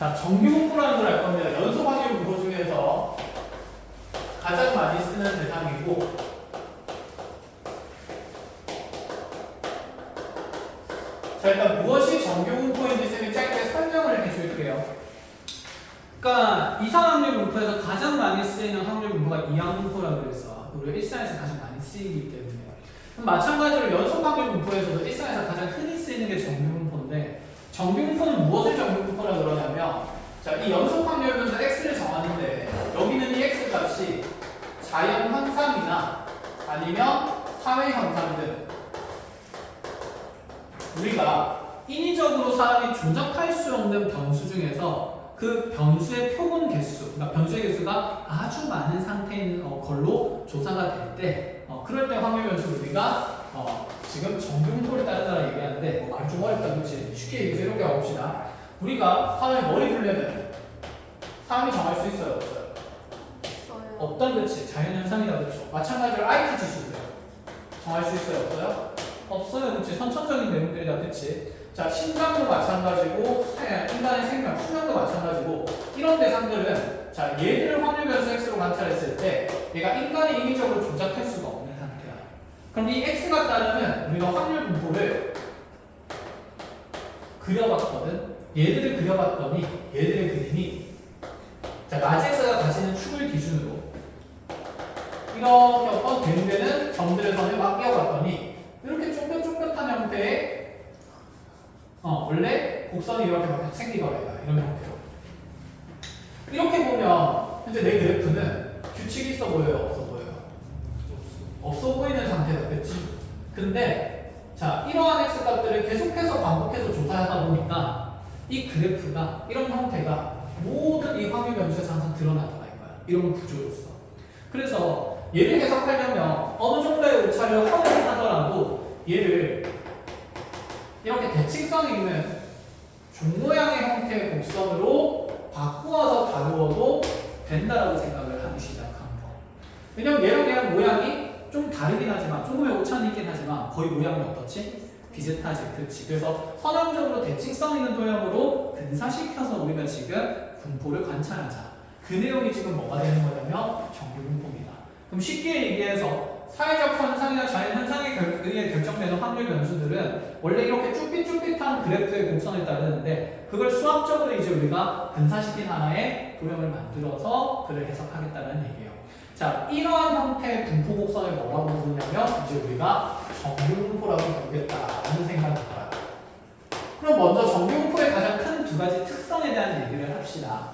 자, 정규 분포라는 걸 알 겁니다. 연속 확률 분포 중에서 가장 많이 쓰는 대상이고, 자, 일단 무엇이 정규 분포인지 쌤이 짧게 설명을 해줄게요. 그러니까 이상 확률 분포에서 가장 많이 쓰이는 확률 분포가 이항 분포라고 그랬어. 우리가 일상에서 가장 많이 쓰이기 때문에. 그럼 마찬가지로 연속 확률 분포에서도 일상에서 가장 흔히 쓰이는 게 정규 분포인데, 정규 분포는 무엇을 정규 분포라고 그러냐면, 자, 이 연속 확률 변수 x를 정하는데 여기는 이 x 값이 자연 현상이나 아니면 사회 현상 등 우리가 인위적으로 사람이 조작할 수 없는 변수 중에서 그 변수의 표본 개수, 그러니까 변수의 개수가 아주 많은 상태인 걸로 조사가 될 때, 그럴 때 확률 변수를 우리가 지금 정규 분포를 따른다고 얘기하는데, 말 좀 어렵다, 그렇지? 쉽게 얘기해서 이렇게 가봅시다. 우리가 사람의 머리 둘레는 사람이 정할 수 있어요, 없어요? 없어요. 없다, 그렇지? 자연현상이다, 그렇죠? 마찬가지로 IQ 지수세요. 정할 수 있어요, 없어요? 없어요, 그렇지? 선천적인 내용들이다, 그렇지? 자, 심장도 마찬가지고, 인간의 생명, 수명도 마찬가지고, 이런 대상들은 자, 얘들을 확률 변수 x로 관찰했을 때 얘가 인간이 인위적으로 조작할 수가 없는 상태야. 그럼 이 x가 따르면 우리가 확률 분포를 그려봤거든. 얘들을 그려봤더니 얘들의 그림이 자, 라지엑스가 가지는 축을 기준으로 이렇게 어떤 되는 점들의 선을 막 끼워봤더니 이렇게 쫑긋쫑긋한 형태의 원래 곡선이 이렇게 막 생기거든요. 이런 형태로. 이렇게 보면 현재 내 그래프는 규칙이 있어 보여요? 없어 보여요? 없어 보이는 상태다. 그치? 근데 자, 이러한 x 값들을 계속해서 반복해서 조사하다 보니까 이 그래프가 이런 형태가 모든 이 확률 변수에서 항상 드러나더라 이거야. 이런 구조로서. 그래서 얘를 해석하려면 어느 정도의 오차를 허용하더라도 얘를 이렇게 대칭성 있는 종 모양의 형태의 곡선으로 바꾸어서 다루어도 된다라고 생각을 하기 시작한 거. 왜냐면 얘랑 모양이 좀 다르긴 하지만 조금의 오차는 있긴 하지만 거의 모양이 어떻지? 비슷하지. 그렇지. 그래서 선형적으로 대칭성 있는 도형으로 근사시켜서 우리가 지금 분포를 관찰하자. 그 내용이 지금 뭐가 되는 거냐면 정규 분포입니다. 그럼 쉽게 얘기해서 사회적 현상이나 자연 현상에 의해 결정되는 확률 변수들은 원래 이렇게 쭈삣쭈삣한 그래프의 곡선을 따르는데 그걸 수학적으로 이제 우리가 근사시킨 하나의 도형을 만들어서 그를 해석하겠다는 얘기예요. 자, 이러한 형태의 분포 곡선을 뭐라고 부르냐면 이제 우리가 정규 분포라고 부르겠다라는 생각이 들어요. 그럼 먼저 정규 분포의 가장 큰 두 가지 특성에 대한 얘기를 합시다.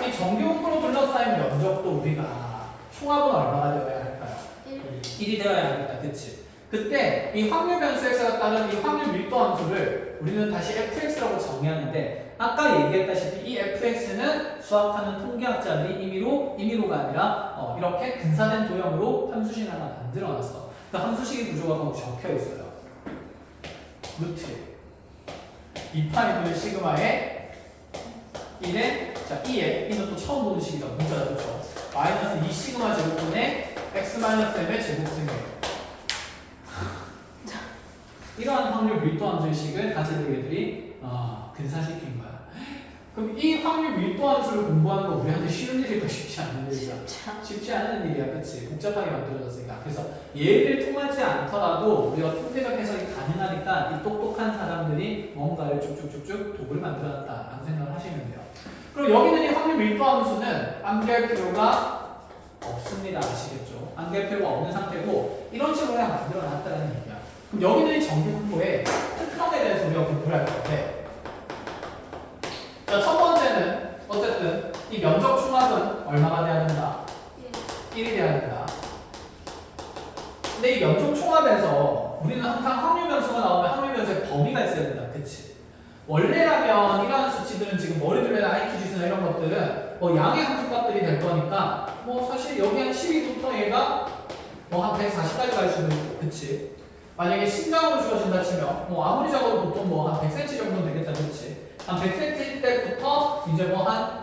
이 정규 분포로 둘러싸인 면적도 우리가 총합은 얼마나 되어야 할까요? 1이 되어야 하겠다. 그치? 그때 이 확률 변수 x가 따른 이 확률 밀도 함수를 우리는 다시 fx라고 정의하는데 아까 얘기했다시피 이 fx는 수학하는 통계학자들이 임의로가 아니라 이렇게 근사된 도형으로 함수식 하나 만들어놨어. 그 함수식의 구조가 거기 적혀 있어요. 루트 2파이분의 시그마에 1에 자 2에 이는 또 처음 보는 식이다. 문자다. 그렇죠? 마이너스 2 시그마 제곱분의 x 마이너스 m의 제곱승이에요. 이러한 확률 밀도 함수식을 가지고 얘들이 근사시킨 거야. 그럼 이 확률 밀도 함수를 공부하는 거 우리한테 쉬운 일일까 쉽지 않은 일이야. 쉽지 않은 일이야. 그치? 복잡하게 만들어졌으니까. 그래서 얘를 통하지 않더라도 우리가 통계적 해석이 가능하니까 이 똑똑한 사람들이 뭔가를 쭉쭉쭉쭉 도구를 만들어놨다라고 생각을 하시면 돼요. 그럼 여기는 이 확률 밀도 함수는 암기할 필요가 없습니다. 아시겠죠? 암기할 필요가 없는 상태고 이런 식으로 그냥 만들어놨다는 얘기야. 그럼 여기는 이 정규 분포의 특성에 대해서 우리가 공부를 할 건데 자, 첫 번째는 어쨌든 이 면적 총합은 얼마가 돼야 된다? 1이 돼야 된다. 근데 이 면적 총합에서 우리는 항상 확률 변수가 나오면 확률 변수의 범위가 있어야 된다. 그치? 원래라면 이러한 수치들은 지금 머리둘레나 IQ 지수나 이런 것들은 양의 함수값들이 될 거니까 사실 여기 한 12부터 얘가 한 140까지 갈 수도 있고, 그치? 만약에 신장으로 주어진다 치면 아무리 적어도 보통 한 100cm 정도는 되겠다, 그치? 한 100cm 때부터 이제 한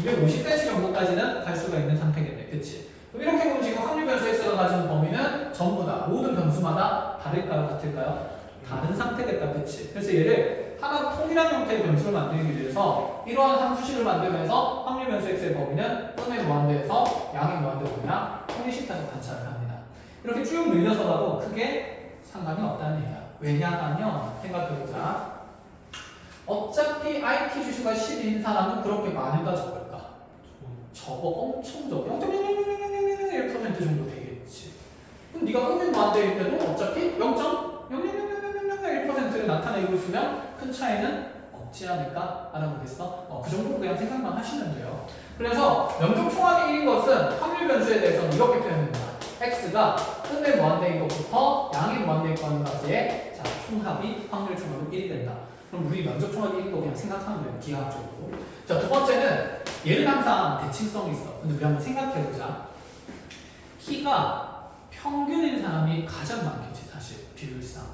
250cm 정도까지는 갈 수가 있는 상태겠네, 그치? 그럼 이렇게 보면 지금 확률 변수 x가 가지는 범위는 전부 다 모든 변수마다 다를까요, 같을까요? 다른 상태겠다, 그치? 그래서 얘를 하나 통일한 형태의 변수를 만들기 위해서 이러한 함수식을 만들면서 확률 변수 x의 범위는 음의 무한대에서 양의 무한대 범위나 통일시켜서 관찰을 합니다. 이렇게 쭉 늘려서라도 크게 상관이 없다는 얘기야. 왜냐하면 생각해보자. 어차피 IT 주수가 10인 사람은 그렇게 많을까 적을까? 적어 엄청 적어. 0.00001% 정도 되겠지. 그럼 네가 음의 무한대일 때도 어차피 0.00001%를 나타내고 있으면 큰 차이는 없지 않을까? 알아보겠어? 그 정도 그냥 생각만 하시면 돼요. 그래서 면적 총합이 1인 것은 확률 변수에 대해서는 이렇게 표현됩니다. x가 음의 무한대인 것부터 양의 무한대인 것까지의 자, 총합이 확률 총합은 1이 된다. 그럼 우리 면적 총합이 1인 거 그냥 생각하면 돼요. 기하학적으로. 자, 두 번째는 얘는 항상 대칭성이 있어. 근데 우리 한번 생각해보자. 키가 평균인 사람이 가장 많겠지, 사실 비율상.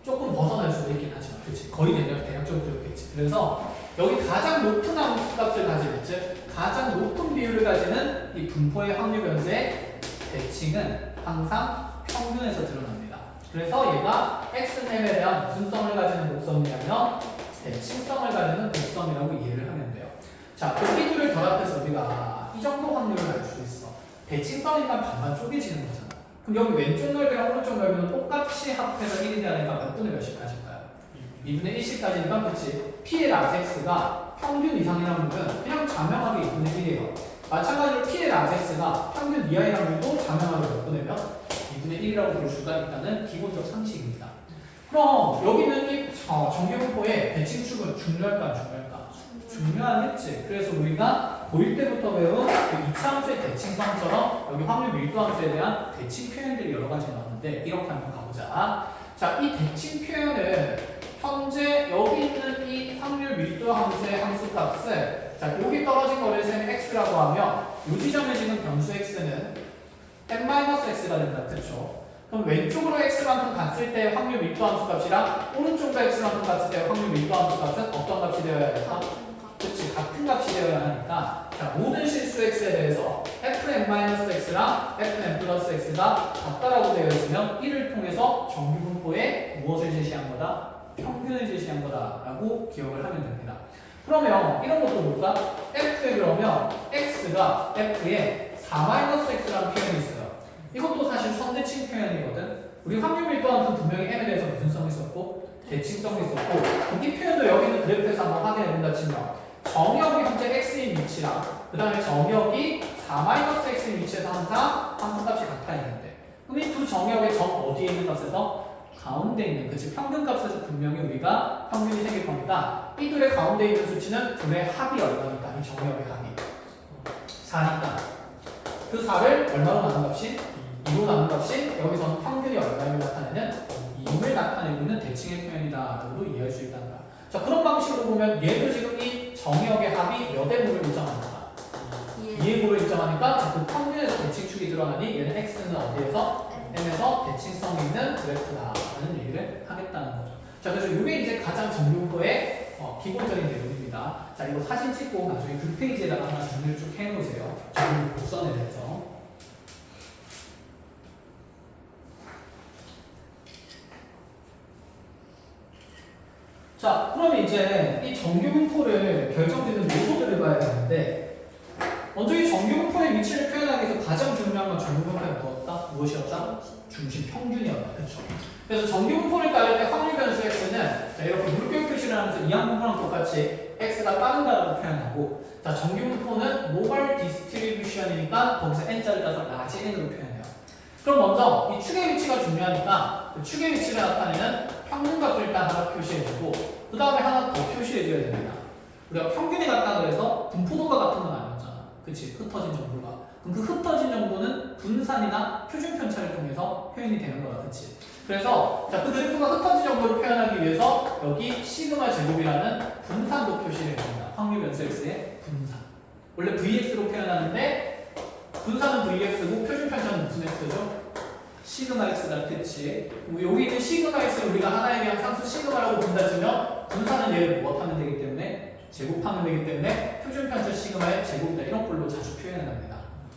조금 벗어날 수도 있긴 하지만, 그렇지? 거의 대략적으로 그렇겠지. 그래서 여기 가장 높은 함수값을 가지는, 즉 가장 높은 비율을 가지는 이 분포의 확률 변수의 대칭은 항상 평균에서 드러납니다. 그래서 얘가 x값에 대한 무슨 성을 가지는 곡선이냐면 대칭성을 가지는 곡선이라고 이해를 하면 돼요. 자, 그 비율을 결합해서 우리가 이 정도 확률을 알 수 있어. 대칭성이니까 반반 쪼개지는 거잖아. 그럼 여기 왼쪽 넓이랑 오른쪽 넓이는 똑같이 합해서 1이 되니까 몇 분의 몇씩까지일까요? 2분의 1씩까지니까 그치? P의 라지 x가 평균 이상이라는 건 그냥 자명하게 2분의 1이에요. 마찬가지로 P의 라지 x가 평균 이하이라는 것도 자명하게 몇 분의 몇? 2분의 1이라고 볼 수가 있다는 기본적 상식입니다. 그럼 여기는 이 정규분포의 대칭축은 중요할까 안 중요할까? 중요하겠지. 그래서 우리가 고1 때부터 배운 그 2차 함수의 대칭성처럼 여기 확률 밀도 함수에 대한 대칭 표현들이 여러 가지 나오는데 이렇게 한번 가보자. 자, 이 대칭 표현을 현재 여기 있는 이 확률 밀도 함수의 함수값을 자, 여기 떨어진 거를 셈 x라고 하면 이 지점에 지금 변수 x는 n-x가 된다. 그렇죠? 그럼 왼쪽으로 x만큼 갔을 때 확률 밀도 함수 값이랑 오른쪽으로 x만큼 갔을 때 확률 밀도 함수 값은 어떤 값이 되어야 될까? 그렇지, 같은 값이 되어야 하니까 자, 모든 실수 x에 대해서 fn-x랑 fn+x가 같다라고 되어 있으면 이를 통해서 정규분포에 무엇을 제시한 거다? 평균을 제시한 거다라고 기억을 하면 됩니다. 그러면 이런 것도 볼까? f에 그러면 x가 f에 4-x라는 표현이 있어요. 이것도 사실 선대칭 표현이거든. 우리 확률 밀도 함수 분명히 n에 대해서 무슨 성이 있었고 대칭성이 있었고 이 표현도 여기는 그래프에서 한번 확인해 본다 치면 정역이 현재 x인 위치랑 그 다음에 정역이 4-x인 위치에서 항상 함수값이 같아 있는데 그럼 이 두 정역의 정 어디에 있는 값에서? 가운데 있는 그치 평균값에서 분명히 우리가 평균이 생길 겁니다. 이 둘의 가운데 있는 수치는 둘의 합이 얼마니까 이 정역의 합이 4니까 그 4를 얼마로 나눈 값이? 2로 나눈 값이 여기서는 평균이 얼마를 나타내는 2을 나타내고 있는 대칭의 표현이다라고도 이해할 수 있다는 거야. 자, 그런 방식으로 보면 얘도 지금 이 정역의 합이 몇의 무를 일정하는가? 2의 무를 일정하니까 자, 그 평균에서 대칭축이 드러나니 얘는 x는 어디에서? n에서 대칭성이 있는 그래프다라는 얘기를 하겠다는 거죠. 자, 그래서 이게 이제 가장 정규분포의 기본적인 내용입니다. 자, 이거 사진 찍고 나중에 그 페이지에다가 하나 정리를 쭉 해놓으세요. 정규 곡선에 대해서. 자, 그럼 이제 이 정규분포를 결정짓는 요소들을 봐야 되는데 먼저 이 정규분포의 위치를 표현하기 위해서 가장 중요한 건 정규분포의 무엇이었다? 중심 평균이었다. 그렇죠? 그래서 정규분포를 따를 때 확률 변수 x는 자, 이렇게 물결 표시를 하면서 이항분포랑 똑같이 x가 빠른다라고 표현하고 자, 정규분포는 노멀 디스트리뷰션이니까 거기서 n자를 따서 라지 n으로 표현해요. 그럼 먼저 이 축의 위치가 중요하니까 그 축의 위치를 나타내는 평균값을 일단 하나 표시해주고 그 다음에 하나 더 표시해줘야 됩니다. 우리가 평균에 같다 그래서 분포도가 같은 건 아니었잖아. 그치? 흩어진 정도가. 그럼 그 흩어진 정도는 분산이나 표준 편차를 통해서 표현이 되는 거야. 그치? 그래서 자, 그 그래프가 흩어진 정도를 표현하기 위해서 여기 시그마 제곱이라는 분산도 표시를 해줍니다. 확률 변수 x의 분산. 원래 vx로 표현하는데 분산은 vx고 표준 편차는 무슨 x죠? 시그마 x다. 그치? 여기 있는 시그마 x를 우리가 하나에 대한 상수 시그마라고 본다 치면 분산은 얘를 무엇하면 되기 때문에 제곱하면 되기 때문에 표준 편차 시그마의 제곱이다. 이런 걸로 자주 표현합니다.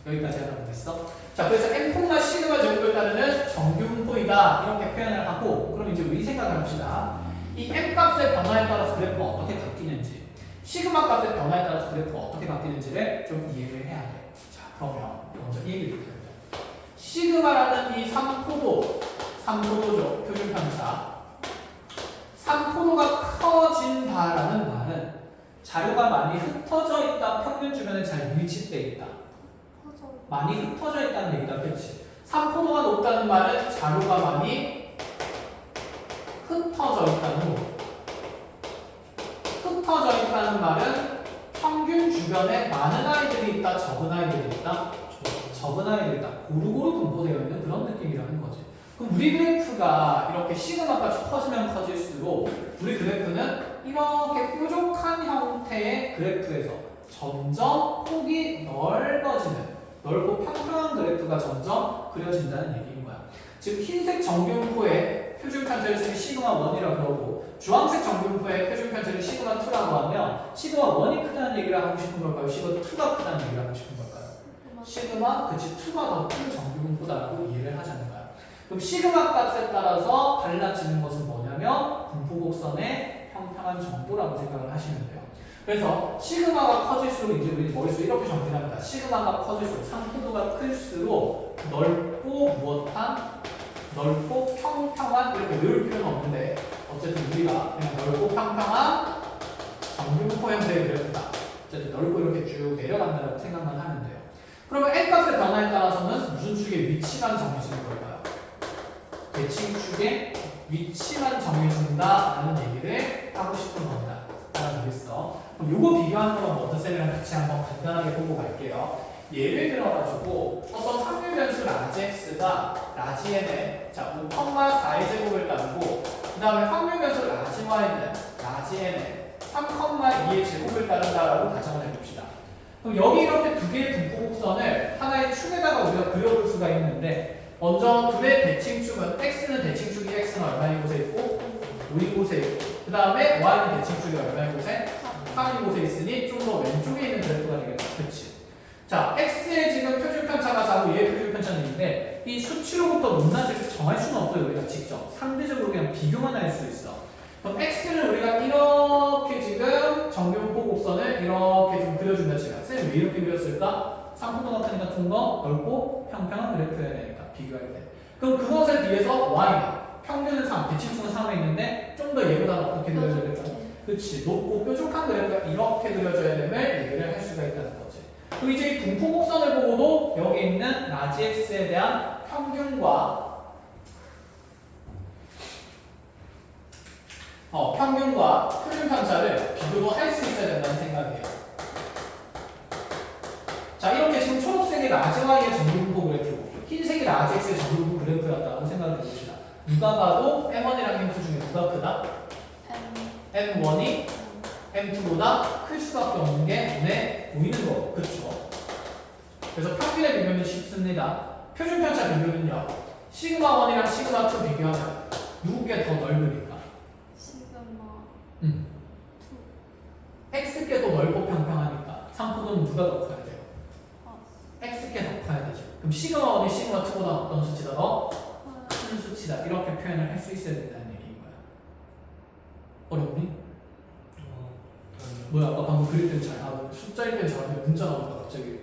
여기까지 하나 보겠어? 자, 그래서 n콤마 시그마 제곱을 따르는 정규분포이다. 이렇게 표현을 하고 그럼 이제 우리 생각을 합시다. 이 m 값의 변화에 따라서 그래프가 어떻게 바뀌는지, 시그마 값의 변화에 따라서 그래프가 어떻게 바뀌는지를 좀 이해를 해야 돼. 자, 그러면 먼저 이 얘기를 드려요. 시그마라는 이 3포도죠. 표준 편차. 3포도가 커진다라는 말은 자료가 많이 흩어져 있다, 평균 주변에 잘 밀집돼 있다. 많이 흩어져 있다는 얘기다, 그렇지? 3포도가 높다는 말은 자료가 많이 흩어져 있다는 거. 흩어져 있다는 말은 평균 주변에 많은 아이들이 있다, 적은 아이들이 있다, 적은 아이들이 있다. 고루고루 분포되어 있는 그런 느낌이라는 거지. 그럼 우리 그래프가 이렇게 시그마 값이 커지면 커질수록 우리 그래프는 이렇게 뾰족한 형태의 그래프에서 점점 폭이 넓어지는, 넓고 평평한 그래프가 점점 그려진다는 얘기인 거야. 즉 흰색 정균포의 표준 편차를 시그마 1이라고 그러고 주황색 정균포의 표준 편차를 시그마 2라고 하면 시그마 1이 크다는 얘기를 하고 싶은 걸까요? 시그마 2가 크다는 얘기를 하고 싶은 걸까요? 시그마, 그치, 2가 더 큰 정균포다라고 이해를 하자는 거야. 그럼 시그마 값에 따라서 달라지는 것은 뭐냐면 분포곡선의 평평한 정도라고 생각을 하시면 돼요. 그래서 시그마가 커질수록 이제 우리 머릿속에 이렇게 정리합니다. 시그마가 커질수록 상포도가 클수록 넓고 무엇한, 넓고 평평한, 이렇게 늘 필요는 없는데 어쨌든 우리가 그냥 넓고 평평한 정균포 형태의 그래프다. 어쨌든 넓고 이렇게 쭉 내려간다고 생각만 하면 돼요. 그러면 n 값의 변화에 따라서는 무슨 축의 위치만 정해지는 걸까요? 대칭축의 위치만 정해진다라는 얘기를 하고 싶은 겁니다. 알아보겠어. 그럼 요거 비교하는 건 워터셀이랑 같이 한번 간단하게 보고 갈게요. 예를 들어가지고 어떤 확률 변수 라지 x가 라지 n에 자 5,4의 제곱을 따르고 그 다음에 확률 변수 라지 y는 라지 n에 3,2의 제곱을 따른다라고 가정을 해봅시다. 그럼 여기 이렇게 두 개의 분포곡선을 하나의 축에다가 우리가 그려볼 수가 있는데 먼저 둘의 대칭축은 x는 대칭축이 x는 얼마인 곳에 있고 5인 곳에 있고 그 다음에 y는 대칭축이 얼마인 곳에 3인 곳에 있으니 좀 더 왼쪽에 있는 그래프가 되겠다. 그렇지? 자, x의 지금 표준 편차가 4고 얘의 표준 편차는 있는데 이 수치로부터 높낮이를 정할 수는 없어요. 우리가 직접 상대적으로 그냥 비교만 할 수 있어. 그럼 x는 우리가 이렇게 지금 정균포 곡선을 이렇게 좀 그려준다 치면 쌤이 왜 이렇게 그렸을까? 상포도 같으니까 좀 더 넓고 평평한 그래프여야 되니까 비교할 때. 그럼 그것에 비해서 y는 평균은 3, 대칭축은 3에 있는데 좀 더 얘보다 어떻게 그려줘야 될까? 그렇지. 높고 뾰족한 그래프가 이렇게 그려져야 됨을 얘기를 할 수가 있다는 거지. 그럼 이제 이 분포곡선을 보고도 여기 있는 라지 x에 대한 평균과 표준 편차를 비교도 할 수 있어야 된다는 생각이에요. 자, 이렇게 지금 초록색이 라지 y의 정분포 그래프고 흰색이 라지 x의 정분포 그래프였다고 생각을 해봅시다. 누가 봐도 m1이랑 m2 중에 누가 크다? m1이 m2보다 클 수밖에 없는 게 눈에 보이는 거, 그렇죠? 그래서 평균의 비교는 쉽습니다. 표준 편차 비교는요. 시그마 1이랑 시그마 2 비교하면 누구께 더 넓으니까? x께 더 넓고 평평하니까 상포도는 누가 더 커야 돼요? x께 더 커야 되죠. 그럼 시그마 1이 시그마 2보다 어떤 수치다 더 큰 수치다. 이렇게 표현을 할 수 있어야 된다는 얘기인 거야. 어렵니? 뭐야, 아까 방금 그릴 땐 잘, 숫자일 땐 잘하는데 문자 나오니까 갑자기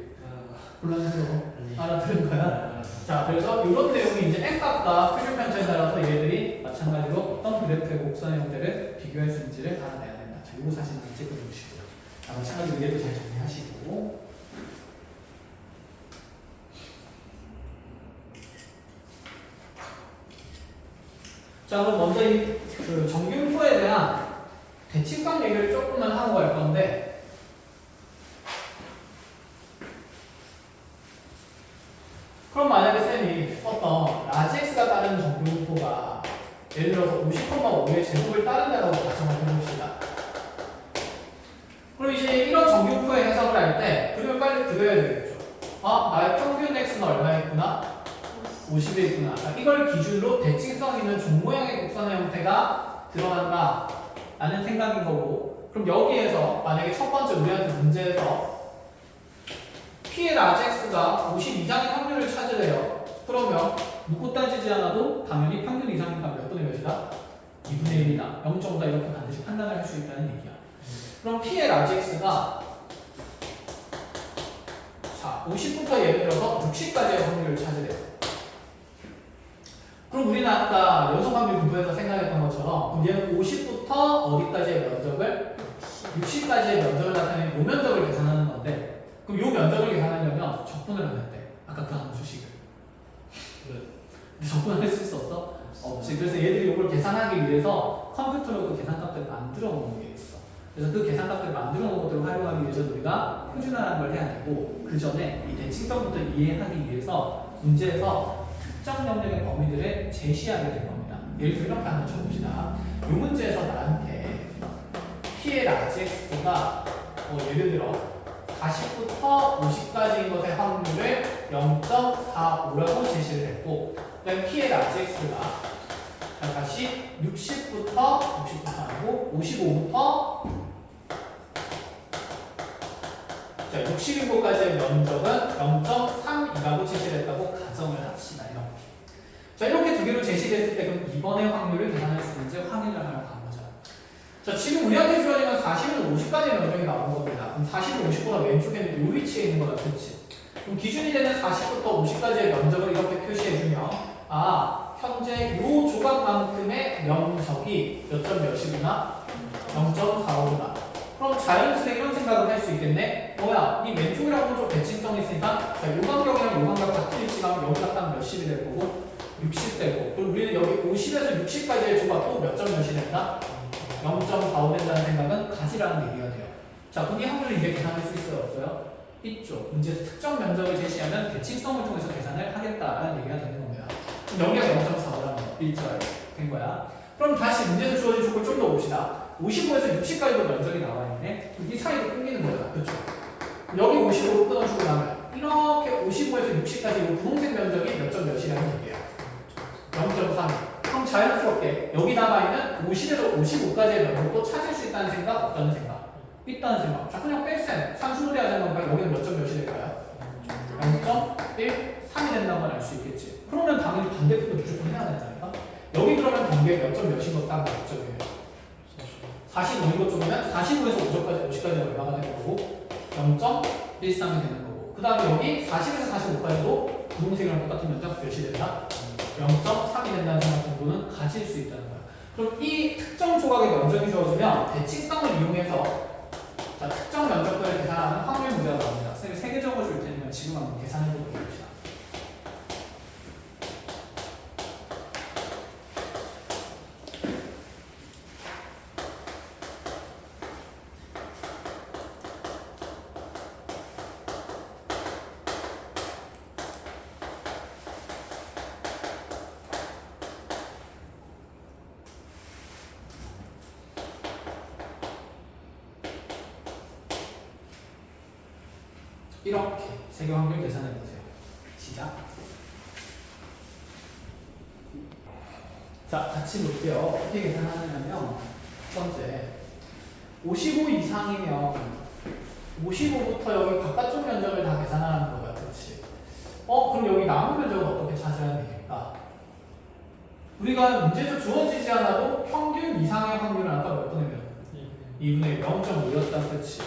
혼란스러워. 알아들은 거야? 자, 그래서 이런 내용이 이제 n 값과 표준 편차에 따라서 얘들이 마찬가지로 어떤 그래프의 곡선의 형태를 비교할 수 있는지를 알아내야 된다. 자, 이거 사실 문제 끊어주시고요. 자, 마찬가지로 얘도 잘 정리하시고. 자, 그럼 먼저 이 정균포에 대한 대칭성 얘기를 조금만 하고 갈 건데, 그럼 만약에 쌤이 어떤 라지 x가 따르는 정균포가 예를 들어서 50,5의 제곱을 따른다고 가정을 해봅시다. 그럼 이제 이런 정균포의 해석을 할 때 그림을 빨리 그려야 되겠죠. 나의 평균 x는 얼마였구나? 50에 있구나. 이걸 기준으로 대칭성 있는 종 모양의 곡선의 형태가 드러난다 라는 생각인 거고, 그럼 여기에서 만약에 첫 번째 우리한테 문제에서 P의 라지 x가 50 이상의 확률을 찾으래요. 그러면 묻고 따지지 않아도 당연히 평균 이상이니까 몇 분의 몇이다? 2분의 1이다 0.5다 이렇게 반드시 판단을 할 수 있다는 얘기야. 그럼 P의 라지 X가 자 50부터 예를 들어서 60까지의 확률을 찾으래요. 그럼 우리는 아까 연속 확률 공부에서 생각했던 것처럼 그럼 얘는 50부터 어디까지의 면적을 60까지의 면적을 나타내는 요 면적을 계산하는 건데 그럼 요 면적을 계산하려면 적분을 하면 돼. 아까 그 함수식을. 적분을 할 수 없어? 없지. 그래서 얘들이 이걸 계산하기 위해서 컴퓨터로 그 계산값들을 만들어 놓은 게 있어. 그래서 그 계산값들을 만들어 놓은 것들을 활용하기 위해서 우리가 표준화라는 걸 해야 되고 그 전에 이 대칭성부터 이해하기 위해서 문제에서 특정 영역의 범위들을 제시하게 될 겁니다. 예를 들어 이렇게 한번 쳐봅시다. 이 문제에서 나한테 P의 라지 X가 예를 들어 40부터 50까지인 것의 확률을 0.45라고 제시를 했고 그다음에 P의 라지 X가 다시 60부터 아니고 55부터 자 60인구까지의 면적은 0.32라고 제시를 했다고 가정을 합시다. 이렇게. 자 이렇게 두 개로 제시됐을 때 그럼 이번의 확률을 계산할 수 있는지 확인을 하러 간 거죠. 자 지금 우리한테 주어지는 40은 50까지의 면적이 나온 겁니다. 그럼 40은 50보다 왼쪽에는 요 위치에 있는 거다. 그렇지? 그럼 기준이 되는 40부터 50까지의 면적을 이렇게 표시해주면 현재 요 조각만큼의 면적이 몇 점 몇이구나? 0.45구나. 그럼 자연스레 이런 생각을 할 수 있겠네? 뭐야, 이 왼쪽이라고는 좀 대칭성이 있으니까 자, 요 간격이랑 요 간격 같은 위치가 여기가 딱 몇십이 될 거고 60 되고 그럼 우리는 여기 50에서 60까지의 조각도 몇 점 몇이 된다? 0.45 된다는 생각은 가지라는 얘기가 돼요. 자, 그럼 이 확률을 이제 계산할 수 있어요? 없어요? 있죠. 문제에서 특정 면적을 제시하면 대칭성을 통해서 계산을 하겠다라는 얘기가 되는 겁니다. 여기가 0.45라는 일자로 된 거야. 그럼 다시 문제에서 주어진 족을 좀 더 봅시다. 55에서 60까지도 면적이 나와 있네. 이 사이로 끊기는 거야. 그렇죠? 여기 55로 끊어주고 나면 이렇게 55에서 60까지 이 분홍색 면적이 몇 점 몇이라는 얘기야. 0.3. 그럼 자연스럽게 여기 남아있는 50에서 55까지의 면적도 찾을 수 있다는 생각? 없다는 생각? 있다는 생각. 자 그냥 뺄셈. 산수놀이 하자는 건가? 여기는 몇 점 몇이 될까요? 0.13이 된다는 걸 알 수 있겠지. 그러면 당연히 반대편도 무조건 해야 된다니까? 여기 그러면 경계 몇 점 몇인 것 딱 몇점이에요? 45인 것 쪽이면 45에서 50까지 얼마가 되는 거고 0.13이 되는 거고 그 다음에 여기 40에서 45까지도 분홍색이랑 똑같은 면적 몇이 된다? 0.3이 된다는 생각 정도는 가질 수 있다는 거야. 그럼 이 특정 조각의 면적이 주어지면 대칭성을 이용해서 자, 특정 면적들을 계산하는 확률 문제가 나옵니다. 선생님이 3개 적어줄 테니까 지금 한번 계산해보도록 해봅시다. 이렇게 세개 확률 계산해보세요. 시작. 자, 같이 볼게요. 어떻게 계산하냐면 첫 번째 55 이상이면 55부터 여기 바깥쪽 면적을 다 계산하는 거야. 그렇지? 그럼 여기 남은 면적은 어떻게 찾아야 되겠다? 우리가 문제에서 주어지지 않아도 평균 이상의 확률은 아까 몇 분의 몇? 2분의 0.5였다. 그렇지?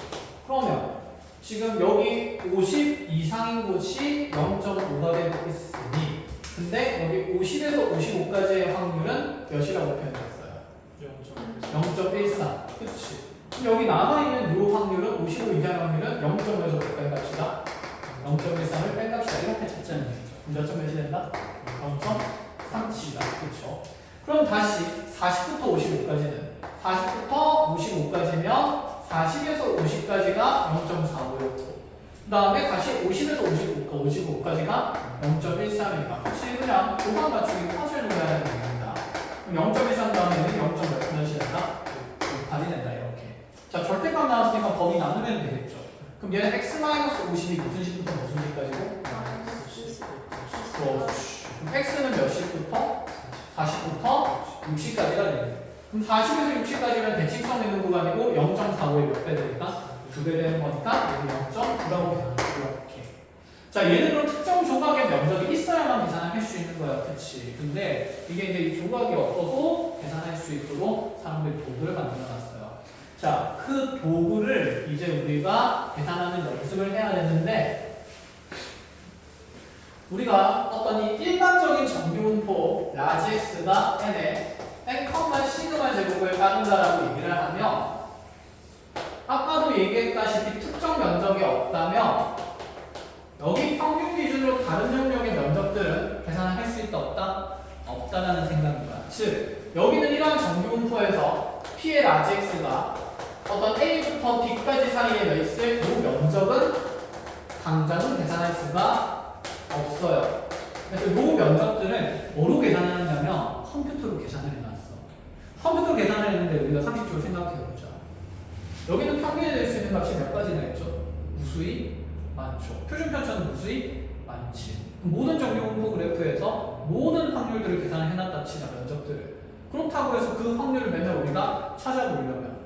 그러면 지금 여기 50 이상인 곳이 0.5가 되고 있으니 근데 여기 50에서 55까지의 확률은 몇이라고 표현했어요? 0.13. 그치? 여기 남아있는 이 확률은 55 이상의 확률은 0.5에서 몇 뺀값이다? 0.13을 뺀값이다. 이렇게 찾자는 얘기죠. 그럼 몇 점 몇이 된다? 0.37이다. 그쵸? 그럼 다시 40부터 55까지는 40부터 55까지면 40에서 50까지가 0.45였고 그 다음에 다시 50에서 55까지가 0.13이니까 그치 그냥 조각 맞추기 퍼즐 해야 되는 겁니다. 그럼 0.13 다음에는 0.몇 몇이 된다? 6판이 된다 이렇게. 자 절대값 나왔으니까 범위 나누면 되겠죠. 그럼 얘는 x-50이 무슨 식부터 무슨 식까지고? 그럼 x는 몇 식부터? 40부터 60까지가 되겠네. 그럼 40에서 60까지면 대칭성 있는 구간이고 0.45에 몇 배 되니까? 2배 되는 거니까 여기 0.9라고 계산하죠. 이렇게. 자, 얘는 그럼 특정 조각의 면적이 있어야만 계산할 수 있는 거야. 그치? 근데 이게 이제 이 조각이 없어도 계산할 수 있도록 사람들이 도구를 만들어 놨어요. 자, 그 도구를 이제 우리가 계산하는 연습을 해야 되는데, 우리가 어떤 이 일반적인 정규분포 라지 x가 n에 n, 시그마 제곱을 따른다라고 얘기를 하면, 아까도 얘기했다시피 특정 면적이 없다면 여기 평균 기준으로 다른 영역의 면적들은 계산을 할 수 있다 없다? 없다라는 생각인 거야. 즉 여기는 이러한 정규분포에서 P의 라지 x가 어떤 A부터 B까지 사이에 있을 이 면적은 당장은 계산할 수가 없어요. 그래서 이 면적들을 뭐로 계산하냐면 컴퓨터로 계산을 해놨어. 컴퓨터로 계산을 했는데 우리가 상식적으로 생각해보자. 여기는 평균이 될 수 있는 값이 몇 가지나 있죠? 무수히 많죠. 표준 편차는 무수히 많지. 모든 정규분포 그래프에서 모든 확률들을 계산을 해놨다 치자, 면적들을. 그렇다고 해서 그 확률을 맨날 우리가 찾아보려면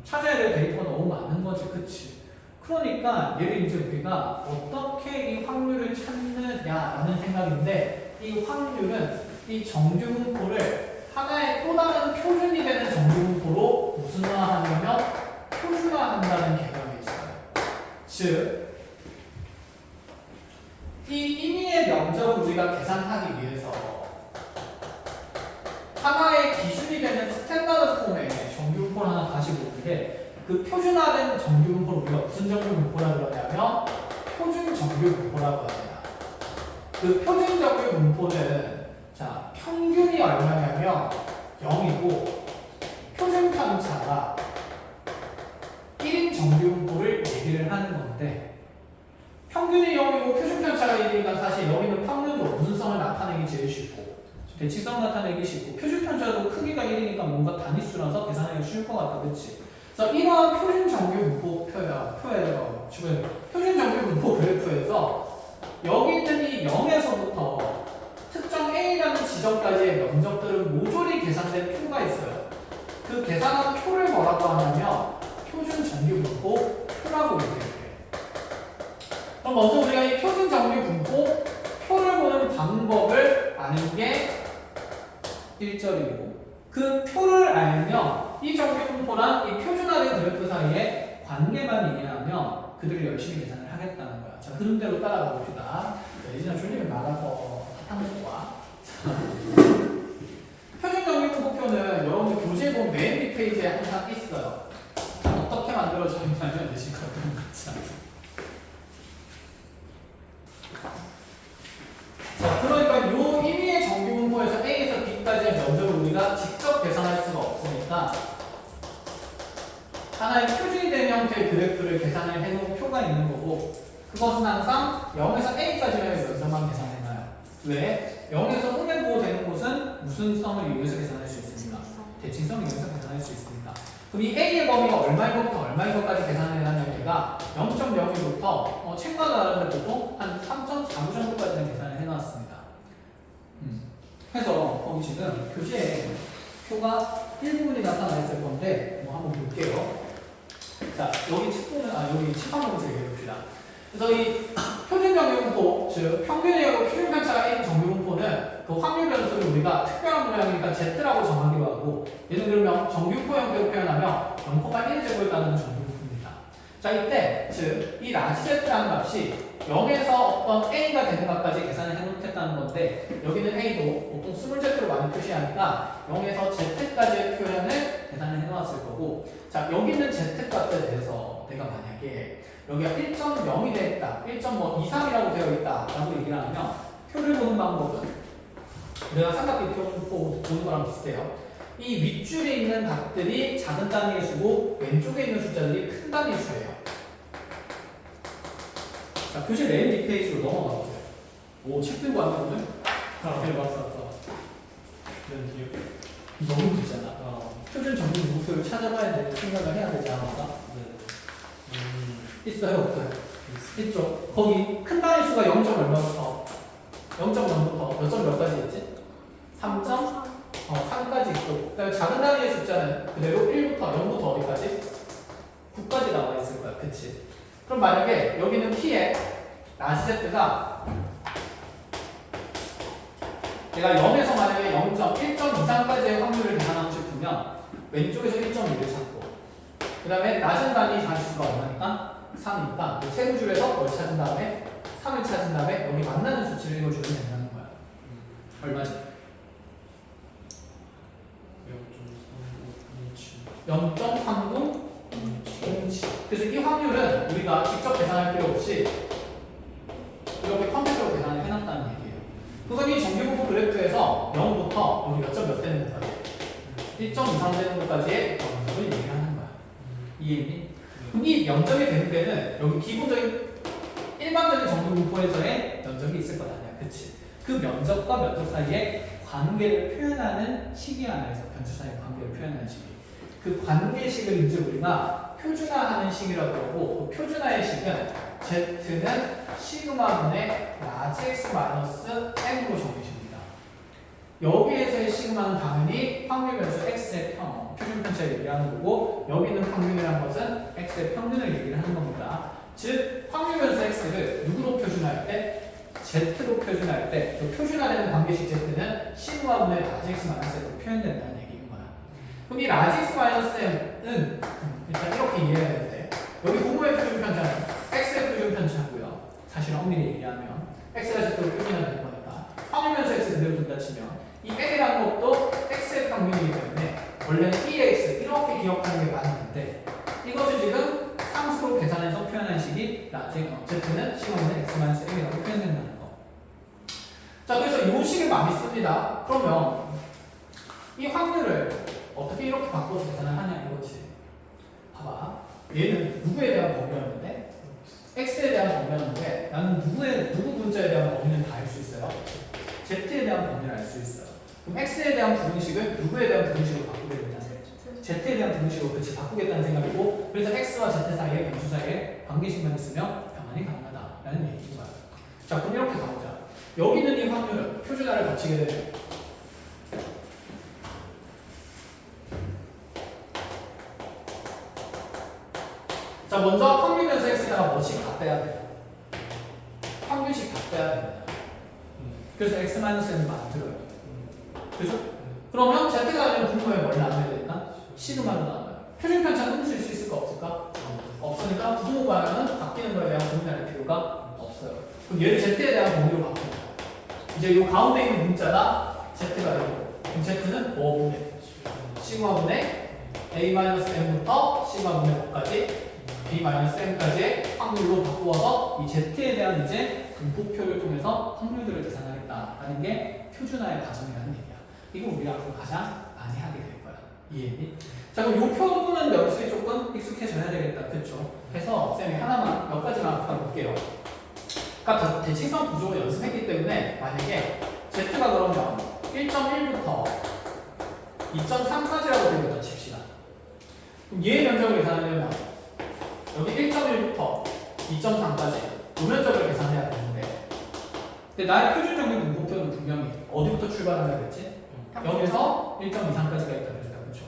찾아야 될 데이터가 너무 많은 거지, 그치? 그러니까 얘를 이제 우리가 어떻게 이 확률을 찾느냐라는 생각인데, 이 확률은 이 정규분포를 하나의 또 다른 표준이 되는 정규분포로 무슨화하냐면 표준화한다는 개념이 있어요. 즉, 이 임의의 면적을 우리가 계산하기 위해서 하나의 기준이 되는 스탠다드 폼의 정규분포를 하나 가지고 있는데, 그 표준화된 정규분포를 우리가 무슨 정규분포라고 그러냐면 표준 정규분포라고 합니다. 그 표준 정규분포는 자, 평균이 얼마냐면 0이고 표준 편차가 1인 정규분포를 얘기를 하는 건데, 평균이 0이고 표준 편차가 1이니까 사실 여기는 평균으로 무슨성을 나타내기 제일 쉽고 대칭성 나타내기 쉽고, 표준 편차도 크기가 1이니까 뭔가 단위수라서 계산하기가 쉬울 것 같다, 그치? 그래서 이러한 표준 정규분포 표준 정규분포 그래프에서 여기 있는 이 0에서부터 특정 A라는 지점까지의 면적들은 모조리 계산된 표가 있어요. 그 계산한 표를 뭐라고 하냐면 표준 정규분포 표라고 얘기해요. 그럼 먼저 우리가 이 표준 정규분포 표를 보는 방법을 아는 게 1절이고, 그 표를 알면 이 정규분포랑 이 표준화된 그래프 사이에 관계만 이해하면 그들이 열심히 계산을 하겠다는 거야. 자, 흐름대로 따라가 봅시다. 예진아 졸리면 나가서 사탕 먹고 와. 표준 정규분포표는 여러분들 교재에 보면 맨 뒷페이지에 항상 있어요. 어떻게 만들어져 있냐면 예진과 똑같이. 자, 그러니까 요 임의의 정규분포에서 A에서 B까지의 면적을 우리가 직접 계산할 수가 없으니까 하나의 표준이 되는 형태의 그래프를 계산을 해놓은 표가 있는 거고, 그것은 항상 0에서 A까지의 면적만 계산해놔요. 왜? 0에서 흥행보호 되는 곳은 무슨 성을 이용해서 계산할 수 있습니다. 대칭성을 이용해서 계산할 수 있습니다. 그럼 이 A의 범위가 얼마인 것부터 얼마인 것까지 계산해놨냐면 얘가 0.01부터 책마다 다른데 보통 한 3.49 정도까지는 계산을 해놨습니다. 그래서 거기 지금 교재에 표가 일부분이 나타나 있을 건데 한번 볼게요. 자, 여기 책보는 여기 칠판 보면서 얘기해 봅시다. 그래서 이 표준 정규분포, 즉 평균이하고 표준 편차가 A인 정규분포는 그 확률 변수를 우리가 특별한 모양이니까 Z라고 정하기로 하고, 예를 들면 정규분포 형태로 표현하면 0,1제곱을 따르는 정규분포입니다. 자, 이때 즉 이 라지 Z라는 값이 0에서 어떤 A가 되는 값까지 계산을 해놓겠다는 건데, 여기는 A도 보통 스몰 Z로 많이 표시하니까 0에서 Z까지의 표현을 계산을 해놓았을 거고, 자, 여기 있는 Z 값에 대해서 내가 만약에 여기가 1.0이 되었다, 1.23이라고 되어 있다 라고 얘기를 하면 표를 보는 방법은 내가 삼각비 표 보는 거랑 비슷해요. 이 윗줄에 있는 값들이 작은 단위의 수고 왼쪽에 있는 숫자들이 큰 단위의 수예요. 자, 교실 맨 뒷페이지로 넘어가 보세요. 오, 책 들고 왔나 오늘? 왔어. 이런 뒤에 너무 길잖아. 표준 정규분포를 찾아봐야 되는 생각을 해야 되지 않을까? 있어요, 없어요? 있죠. 거기 큰 단위 수가 0. 얼마부터? 0.0부터 몇 점 몇 가지 있지? 3까지 있고, 그다음에 작은 단위의 숫자는 그대로 1부터 0부터 어디까지? 9까지 나와 있을 거야, 그치? 그럼 만약에 여기는 P에 라지 Z가 내가 0에서 만약에 0.1점 이상까지의 확률을 계산하고 싶으면 왼쪽에서 1.1을 찾고 그 다음에 낮은 단위 자릿수가 얼마니까? 3이니까 그 세로 줄에서 뭘 찾은 다음에 3을 찾은 다음에 여기 만나는 수치를 읽어주면 된다는 거야. 얼마지? 0.3007. 그래서 이 확률은 우리가 직접 계산할 필요 없이 이렇게 컴퓨터로 계산을 해놨다는 얘기예요. 그건 이 정규분포 그래프에서 0부터 여기 몇 점 몇 되는 것까지 1점 이상 되는 것까지의 면적을 얘기하는 거야. 이해했니? 그럼 이 면적이 되는 데는 여기 기본적인 일반적인 정규분포에서의 면적이 있을 것 아니야. 그치? 그 면적과 면적 사이에 관계를 표현하는 식이 하나 있어. 변수 사이의 관계를 표현하는 식이. 그 관계식을 이제 우리가 표준화하는 식이라고 하고 그 표준화의 식은 Z는 시그마분의 라지 X 마이너스 M으로 정해집니다. 여기에서의 시그마는 당연히 확률 변수 X의 표준 편차를 얘기하는 거고 여기 있는 평균이라는 것은 X의 평균을 얘기를 하는 겁니다. 즉 확률 변수 X를 누구로 표준화할 때? Z로 표준화할 때 그 표준화되는 관계식 Z는 시그마분의 라지 X 마이너스 M으로 표현된다는 얘기인 거야. 그럼 이 라지 X 마이너스 M은 일단 이렇게 이해해야 되는데 여기 부모의 표준 편차는 X의 표준 편차고요. 사실 엄밀히 얘기하면 X가 Z로 표준화되는 거니까 확률 변수 X 그대로 둔다 치면 이 M이라는 것도 X의 평균이기 때문에 원래는 EX 이렇게 기억하는 게 맞는데 이것을 지금 상수로 계산해서 표현한 식이 Z는 시그마분의 X-M이라고 표현된다는 거. 자, 그래서 이 식을 많이 씁니다. 그러면 이 확률을 어떻게 이렇게 바꿔서 계산을 하냐 이거지. 봐봐. 얘는 누구에 대한 범위였는데 X에 대한 범위였는데 나는 누구 문자에 대한 범위는 다 알 수 있어요. Z에 대한 범위를 알 수 있어요. 그럼 X에 대한 부등식을 누구에 대한 부등식으로 바꾸게 되냐? Z에 대한 부등식으로 그치 바꾸겠다는 생각이고 그래서 X와 Z 사이에 변수 사이에 관계식만 있으면 변환이 가능하다라는 얘기인 거야. 자, 그럼 이렇게 가보자. 여기 있는 이 확률은 표준화를 거치게 되면 자, 먼저 확률 변수 X에다가 뭐씩 다 빼야 돼? 확률식 다 빼야 됩니다. 그래서 X-M을 만들어요. 그죠? 그러면 Z가 아니면 분모에 뭘 나눠야 되니까? 시그마로 나눠요. 표준 편차 끊을 수 있을까 없을까? 없으니까 부모가 하면 바뀌는 거에 대한 고민할 필요가 없어요. 그럼 얘를 Z에 대한 범위로 바꾸는 거야. 이제 이 가운데 있는 문자가 Z가 되고 그럼 Z는 뭐분의? 시그마분의 A-M부터 시그마분의 5까지 B-M까지의 확률로 바꾸어서 이 Z에 대한 이제 분포표를 통해서 확률들을 계산하겠다라는 게 표준화의 과정이라는 얘기야. 이거 우리가 앞으로 가장 많이 하게 될 거야. 이해했니? 자, 그럼 이 표는 연습이 조금 익숙해져야 되겠다. 그쵸? 그래서 쌤이 하나만 몇 가지만 아까 볼게요. 그러니까 대칭성 구조를 연습했기 때문에 만약에 Z가 그러면 1.1부터 2.3까지라고 되겠다 칩시다. 그럼 얘의 면적을 계산하려면 여기 1.1부터 2.3까지 이 면적을 계산해야 되는데 근데 나의 표준적인 분포표는 분명히 어디부터 출발하려고 했지? 0에서 1.23까지가 있다 그랬다. 그렇죠?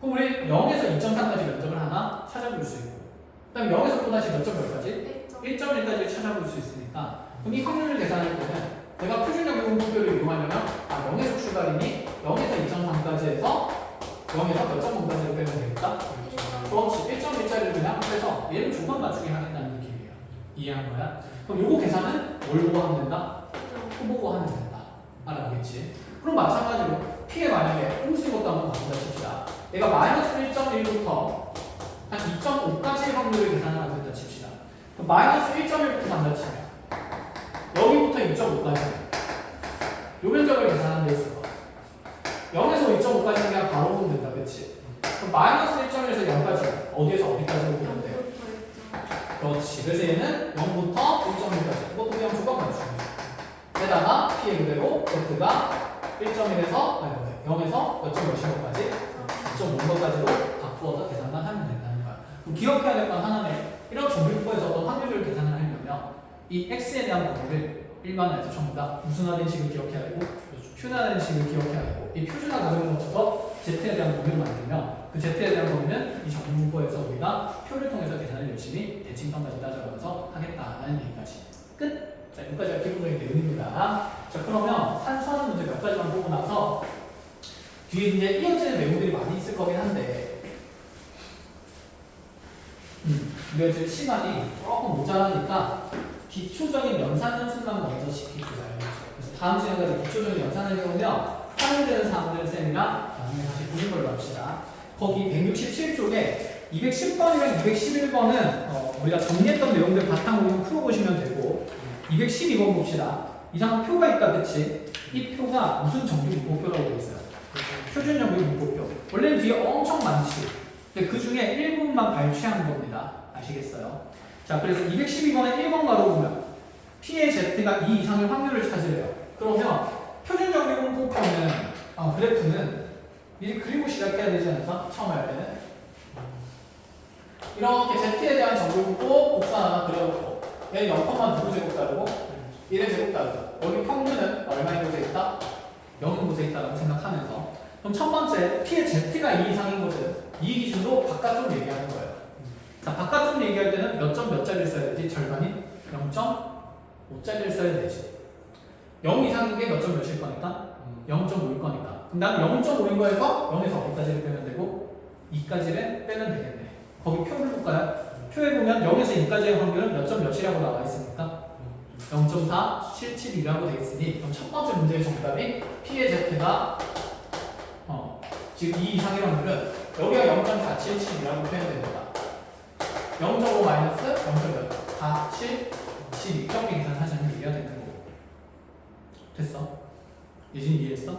그럼 우리 0에서 2.3까지 면적을 하나 찾아볼 수 있고 그 다음에 0에서 또다시 몇 점 몇까지? 1.1까지 찾아볼 수 있으니까 그럼 이 확률을 계산할 때는 내가 표준적인 분포표를 이용하려면 0에서 출발이니 0에서 2.3까지 해서 0에서 몇 점 분까지를 빼면 되겠다? 그렇지. 1.1짜리를 그냥 빼서 얘를 조건 맞추게 하겠다는 느낌이에요. 이해한 거야? 그럼 요거 계산은 뭘 보고 하면 된다? 표 보고 하면 된다. 알아보겠지? 그럼 마찬가지로 P에 만약에 홈수인 것도 한번 바꾼다 칩시다. 얘가 마이너스 1.1부터 한 2.5까지의 확률을 계산하고 있다 칩시다. 그럼 마이너스 1.1부터 간다 치면 여기부터 2.5까지 요 면적을 계산하는 데 있어. 0에서 2.5까지는 그냥 바로 보면 된다. 그치? 그럼 마이너스 1.1에서 0까지 어디에서 어디까지로 보면 돼? 그렇지. 그래서 얘는 0부터 1.1까지 이것도 그냥 조건 맞추는 거야. 게다가 P의 그대로 Z가 1.1에서 0에서 몇 점 몇인 것까지 2.5까지로 바꾸어서 계산만 하면 된다는 거야. 그럼 기억해야 될 건 하나는 이런 정규분포에서 어떤 확률을 계산을 하려면 이 X에 대한 범위를 일반화해서 전부 다 무슨화된 식을 기억해야 되고 표준화된 식을 기억해야 되고 이 표준화 과정을 거쳐서 Z에 대한 범위를 만들면 그 Z에 대한 범위는 이 정규분포에서 우리가 표를 통해서 계산을 열심히 대칭성까지 따져가면서 하겠다라는 얘기까지 끝. 자, 여기까지가 기본적인 내용입니다. 자, 그러면 산수하는 문제 몇 가지만 보고 나서 뒤에 이제 이어지는 내용들이 많이 있을 거긴 한데 우리가 이제 시간이 조금 모자라니까 기초적인 연산 연습만 먼저 시키고 가요. 그래서 다음 시간까지 기초적인 연산을 해보면 활용되는 사항들은 쌤이랑 나중에 다시 보는 걸로 합시다. 거기 167쪽에 210번이랑 211번은 우리가 정리했던 내용들 바탕으로 풀어보시면 되고 212번 봅시다. 이상한 표가 있다, 그치? 이 표가 무슨 정규 분포표라고 되어 있어요? 표준 정규 분포표. 원래는 뒤에 엄청 많지. 근데 그 중에 1분만 발췌한 겁니다. 아시겠어요? 자, 그래서 212번의 1번 가로 보면 P의 Z가 2 이상의 확률을 찾으래요. 그러면 표준 정규 분포표는 그래프는 미리 그리고 시작해야 되지 않을까? 처음 할 때는 이렇게 Z에 대한 정규 분포 곡선 하나 그려놓고 얘는 0,9제곱 다르고 1의 제곱 다르고 여기 평균은 얼마인 곳에 있다? 0인 곳에 있다고 생각하면서 그럼 첫 번째 P의 Z가 2 이상인 곳은 이 기준으로 바깥쪽 얘기하는 거예요. 자, 바깥쪽 얘기할 때는 몇 점 몇 짜리를 써야 되지? 절반이 0.5짜리를 써야 되지. 0 이상인 게 몇 점 몇일 거니까? 0.5일 거니까. 그럼 나는 0.5인 거에서 0에서 어디까지를 빼면 되고 2까지를 빼면 되겠네. 거기 표를 볼까요? 표에 보면 0에서 2까지의 확률은 몇 점 몇이라고 나와 있습니까? 0.477이라고 되어 있으니 그럼 첫 번째 문제의 정답이 P의 Z가 지금 2 이상의 확률은 여기가 0.477이라고 표현됩니다. 0.5 마이너스 0.477 이렇게 계산하자면 이해가 되는 거고. 됐어? 예진이 이해했어?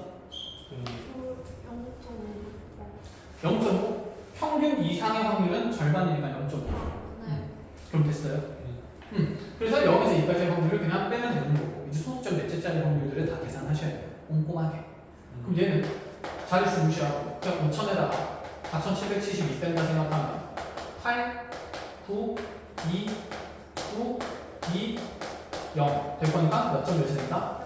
0.5 평균 이상의 확률은 절반이니까 0.5. 그럼 됐어요? 그래서 0에서 2까지의 확률을 그냥 빼면 되는 거고 이제 소수점 넷째짜리 확률들을 다 계산하셔야 돼요. 꼼꼼하게. 그럼 얘는 자릿수 무시하고 그냥 5천에다가 4,772 뺀다 생각하면 8, 9, 2, 9, 2, 0 될 거니까 몇 점 몇이 된다?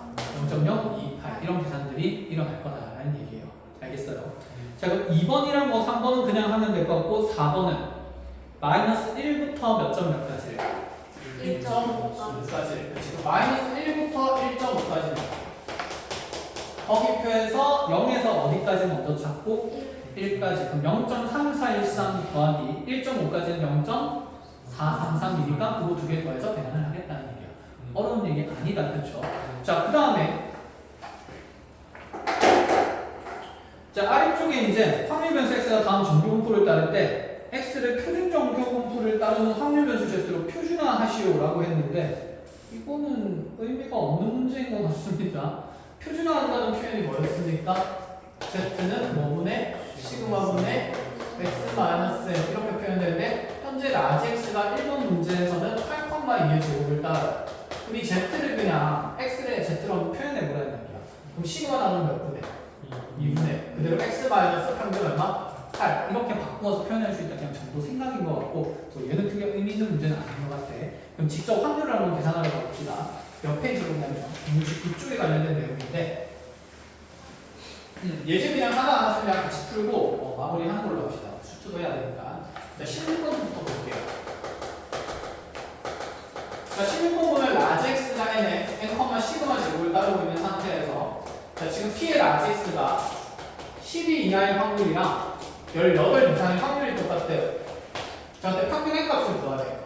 0.028 이런 계산들이 일어날 거다라는 얘기예요. 알겠어요? 자, 그럼 2번이랑 뭐 3번은 그냥 하면 될 것 같고 4번은 마이너스 1부터 몇 점 몇까지를? 1.5까지. 그치? 마이너스 1부터 1.5까지는 거기 표에서 0에서 어디까지 먼저 찾고 1까지. 그럼 0.3413 더하기 1.5까지는 0.433이니까 그거 두 개 더해서 계산을 하겠다는 얘기야. 어려운 얘기 아니다, 그쵸? 자, 그 다음에 자, 아래쪽에 이제 확률 변수 x가 다음 정규 분포를 따를 때 x를 표준 정규 분포를 따르는 확률 변수 Z로 표준화하시오라고 했는데 이거는 의미가 없는 문제인 것 같습니다. 표준화한다는 표현이 뭐였습니까? Z는 뭐분의 시그마분의 x 마이너스 m 이렇게 표현되는데 현재 라지 x가 1번 문제에서는 8,2의 제곱을 따라요. 그럼 이 Z를 그냥 x를 Z로 표현해보라 했는 거야. 그럼 시그마 나누면 몇 분의? 2분의 그대로 x 마이너스 평균 얼마? 8 이렇게 바꾸어서 표현할 수 있다. 그냥 정도 생각인 것 같고 또 얘는 크게 의미 있는 문제는 아닌 것 같아. 그럼 직접 확률을 한번 계산하러 가봅시다. 몇 페이지로 보냐면 69쪽에 관련된 내용인데 예제비랑 하나 안 왔으면 같이 풀고 마무리하는 걸로 합시다. 수투도 해야 되니까. 자, 16번부터 볼게요. 자, 16번은 라지 x가 n에 n, 시그마 제곱을 따르고 있는 상태에서 자, 지금 P의 라지 x가 12 이하의 확률이랑 18 이상의 확률이 똑같대요. 자, 근데 평균 n 값을 구하래요.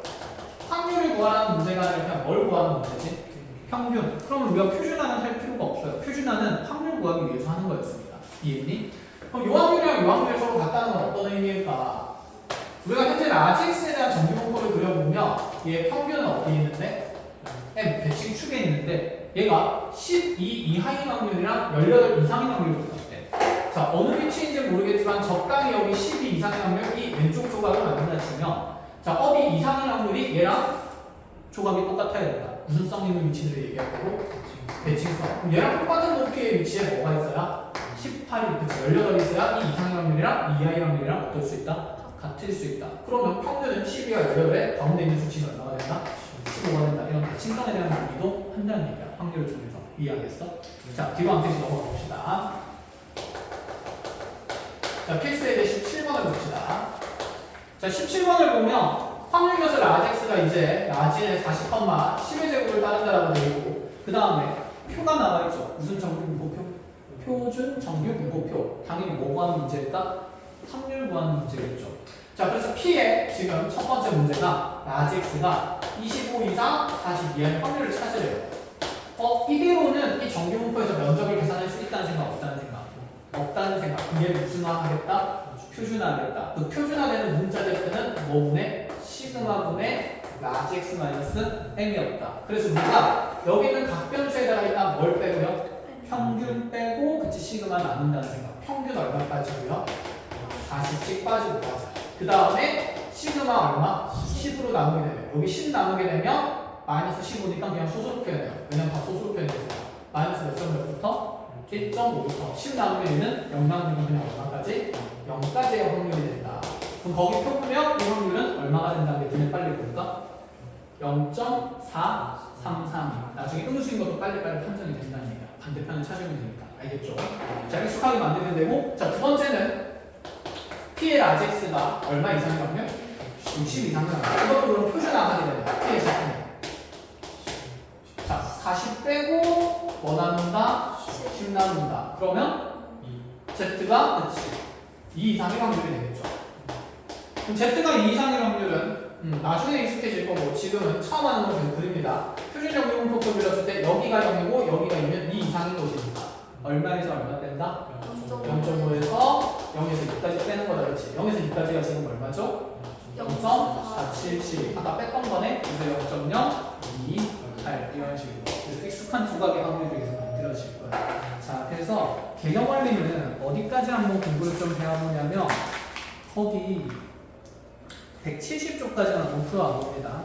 확률을 구하라는 문제가 아니라 그냥 뭘 구하는 문제지? 평균. 그러면 우리가 표준화는 할 필요가 없어요. 표준화는 확률 구하기 위해서 하는 거였습니다. 이해했니? 그럼 요 확률이랑 요 확률이 서로 같다는 건 어떤 의미일까? 우리가 현재 라지 x에 대한 정규 분포를 그려보면 얘 평균은 어디 있는데? M 대칭 축에 있는데 얘가 12 이하의 확률이랑 18 이상의 확률이 똑같대. 자, 어느 위치인지 모르겠지만 적당히 여기 12 이상의 확률 이 왼쪽 조각을 만든다 치면 자, 어디 이상의 확률이 얘랑 조각이 똑같아야 된다. 무슨 성 있는 위치들을 얘기할 거고 대칭성. 그럼 얘랑 똑같은 높이의 위치에 뭐가 있어야? 18이 그치 18이 있어야 이 이상의 확률이랑 이 이하의 확률이랑 어떨 수 있다? 같을 수 있다. 그러면 평균은 12와 18에 가운데 있는 수치가 얼마가 된다? 15가 된다. 이런 대칭성에 대한 논리도 한다는 얘기야. 확률을 통해서. 이해하겠어? 자, 뒤로 한 페이지 넘어가 봅시다. 자, 필수에 대해 17번을 봅시다. 자, 17번을 보면 확률교수 라지X가 이제 라지의 40, 10의 제곱을 따른다라고 되어 있고 그 다음에 표가 나와있죠. 무슨 정규분포표? 표준 정규분포표. 당연히 뭐 구하는 문제일까? 확률 구하는 문제겠죠. 자, 그래서 P의 지금 첫 번째 문제가 라지X가 25 이상 40 이하의 확률을 찾으래요. 이대로는 이 정규분포에서 면적을 계산할 수 있다는 생각, 없다는 생각? 없다는 생각. 그게 무슨 하겠다? 표준화하겠다. 그 표준화되는 문자 Z는 뭐분의? 시그마분의 라지 X 마이너스 M이었다. 그래서 우리가 여기는 각 변수에다가 일단 뭘 빼고요? 평균 빼고 그치 시그마 나눈다는 생각. 평균 얼마 빠지고요? 40씩 빠지고 맞아. 그 다음에 시그마 얼마? 10으로 나누게 되면 여기 10 나누게 되면 마이너스 15니까 그냥 소수로 표현해요. 왜냐면 다 소수로 표현해서 마이너스 몇 점 몇부터? 1.5부터 10 나누면 얘는 0 나누면 그냥 얼마까지? 0까지의 확률이 된다. 그럼 거기 펴보면 이 확률은 얼마가 된다는 게 눈에 빨리 보일까? 0.433. 나중에 음수인 것도 빨리빨리 판정이 된다는 얘기야. 반대편을 찾으면 되니까. 알겠죠? 자, 익숙하게 만들면 되고 자, 두 번째는 P의 라지 X가 얼마 이상의 확률? 60 이상의 확률. 이것도 그럼 표준화하게 됩니다. P의 작품. 자, 40 빼고 뭐 나눈다? 10 나눈다. 그러면 Z가 그치 2 이상의 확률이 되겠죠. 그럼 Z가 2 이상의 확률은 나중에 익숙해질 거고 지금은 처음 하는 걸 계속 그립니다. 표준 정규분포표 그렸을 때 여기가 0이고 여기가 2면 2 이상인 것이니까 얼마에서 얼마 뺀다? 0.5에서 0에서 2까지 빼는 거다. 그렇지? 0에서 2까지가 지금 얼마죠? 0.477. 아까 뺐던 거네. 그래서 0.028 이런 식으로. 그래서 익숙한 조각의 확률이 계속 만들어질 거예요. 자, 그래서 개념 원리는 어디까지 한번 공부를 좀 해보냐면 거기 170쪽까지만 좀 풀어와 봅니다.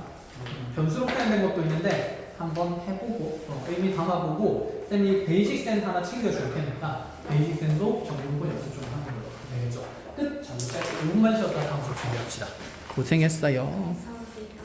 변수로 표현된 것도 있는데 한번 해보고 의미 담아보고 쌤이 베이직 쌤 하나 챙겨줄 테니까 베이직 쌤도 정리분포 연습 좀 하는 걸로 되겠죠. 끝. 자, 이제 5분만 쉬었다 다음 주 준비합시다. 고생했어요.